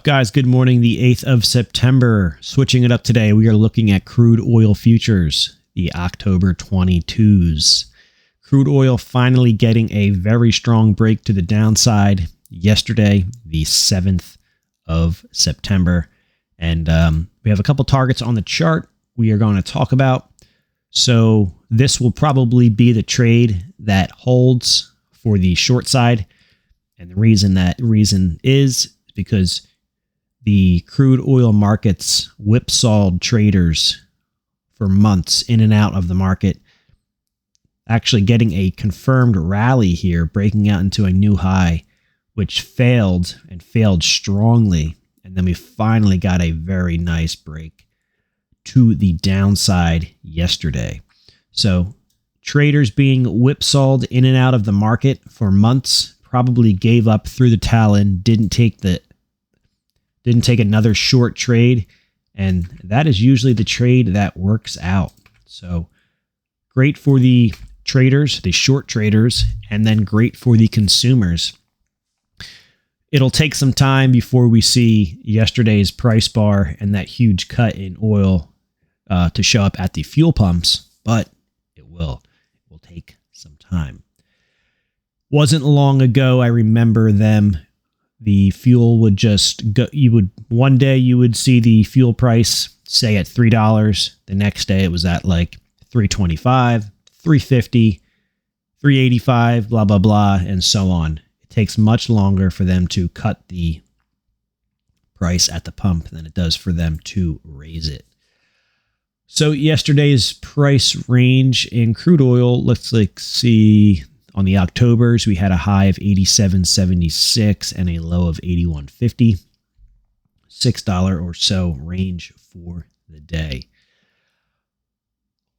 Guys, good morning. The 8th of September. Switching it up today, we are looking at crude oil futures, the October 22s. Crude oil finally getting a very strong break to the downside yesterday, the 7th of September. And we have a couple targets on the chart we are going to talk about. So this will probably be the trade that holds for the short side. And the reason is because the crude oil markets whipsawed traders for months in and out of the market, actually getting a confirmed rally here, breaking out into a new high, which failed and failed strongly. And then we finally got a very nice break to the downside yesterday. So traders being whipsawed in and out of the market for months, probably gave up, threw the towel in, didn't take another short trade, and that is usually the trade that works out. So great for the traders, the short traders, and then great for the consumers. It'll take some time before we see yesterday's price bar and that huge cut in oil to show up at the fuel pumps, but it will. It will take some time. Wasn't long ago, I remember them. The fuel would just go. One day you would see the fuel price say at $3. The next day it was at like $3.25, $3.50, $3.85, blah, blah, blah, and so on. It takes much longer for them to cut the price at the pump than it does for them to raise it. So yesterday's price range in crude oil, let's see. On the Octobers, we had a high of 87.76 and a low of 81.50. $6 or so range for the day.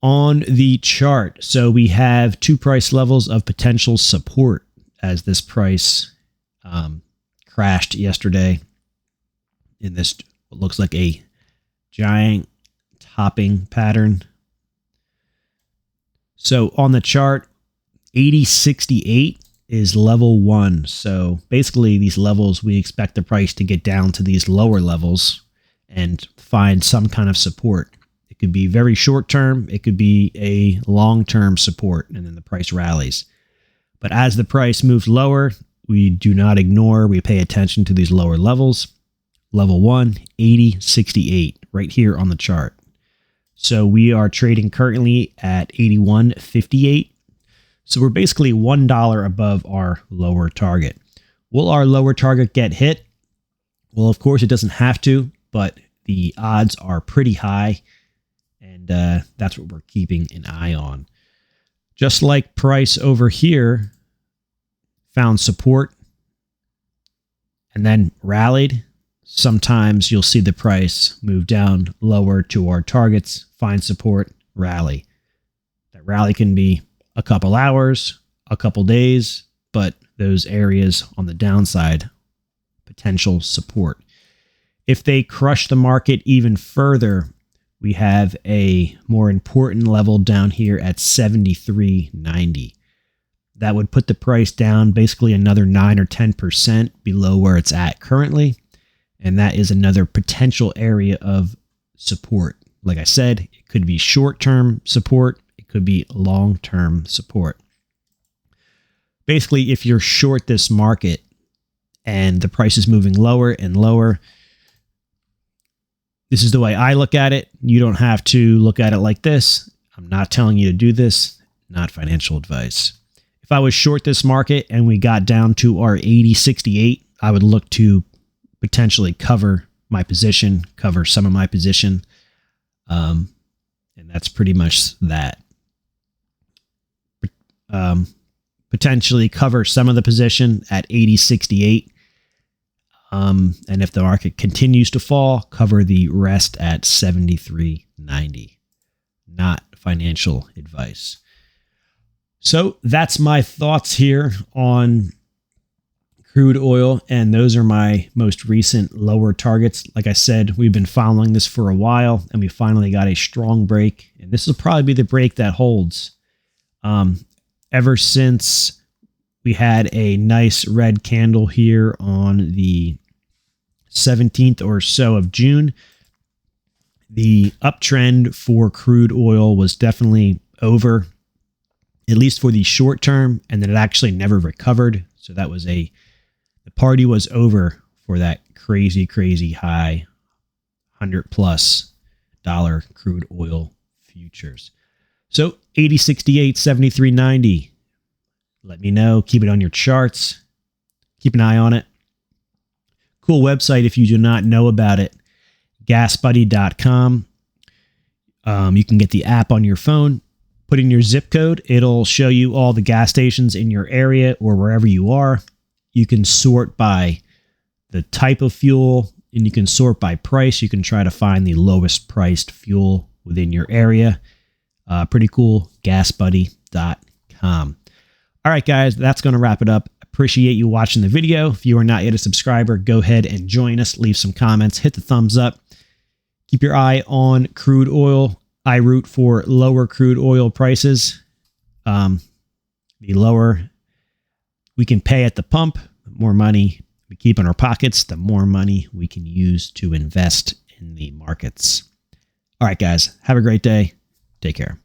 On the chart, so we have two price levels of potential support as this price crashed yesterday in this what looks like a giant topping pattern. So on the chart, 80.68 is level 1. So basically these levels, we expect the price to get down to these lower levels and find some kind of support. It could be very short term. It could be a long-term support, and then the price rallies. But as the price moves lower, we do not ignore. We pay attention to these lower levels. Level 1, 80.68, right here on the chart. So we are trading currently at 81.58. So we're basically $1 above our lower target. Will our lower target get hit? Well, of course, it doesn't have to, but the odds are pretty high, and that's what we're keeping an eye on. Just like price over here found support and then rallied, sometimes you'll see the price move down lower to our targets, find support, rally. That rally can be a couple hours, a couple days, but those areas on the downside, potential support. If they crush the market even further, we have a more important level down here at 73.90. That would put the price down basically another 9 or 10% below where it's at currently. And that is another potential area of support. Like I said, it could be short-term support. Could be long-term support. Basically, if you're short this market and the price is moving lower and lower, this is the way I look at it. You don't have to look at it like this. I'm not telling you to do this, not financial advice. If I was short this market and we got down to our 80.68, I would look to potentially cover my position, cover some of my position. And that's pretty much that. Potentially cover some of the position at 80.68. And if the market continues to fall, cover the rest at 73.90. Not financial advice. So that's my thoughts here on crude oil, and those are my most recent lower targets. Like I said, we've been following this for a while, and we finally got a strong break, and this will probably be the break that holds. Ever since we had a nice red candle here on the 17th or so of June. The uptrend for crude oil was definitely over, at least for the short term, and then it actually never recovered. So that was the party was over for that crazy, crazy high $100+ crude oil futures. So 80.68, 73.90. Let me know. Keep it on your charts. Keep an eye on it. Cool website if you do not know about it. GasBuddy.com. You can get the app on your phone. Put in your zip code. It'll show you all the gas stations in your area or wherever you are. You can sort by the type of fuel, and you can sort by price. You can try to find the lowest priced fuel within your area. Pretty cool. GasBuddy.com. All right, guys, that's going to wrap it up. Appreciate you watching the video. If you are not yet a subscriber, go ahead and join us. Leave some comments. Hit the thumbs up. Keep your eye on crude oil. I root for lower crude oil prices. The lower we can pay at the pump, the more money we keep in our pockets, the more money we can use to invest in the markets. All right, guys, have a great day. Take care.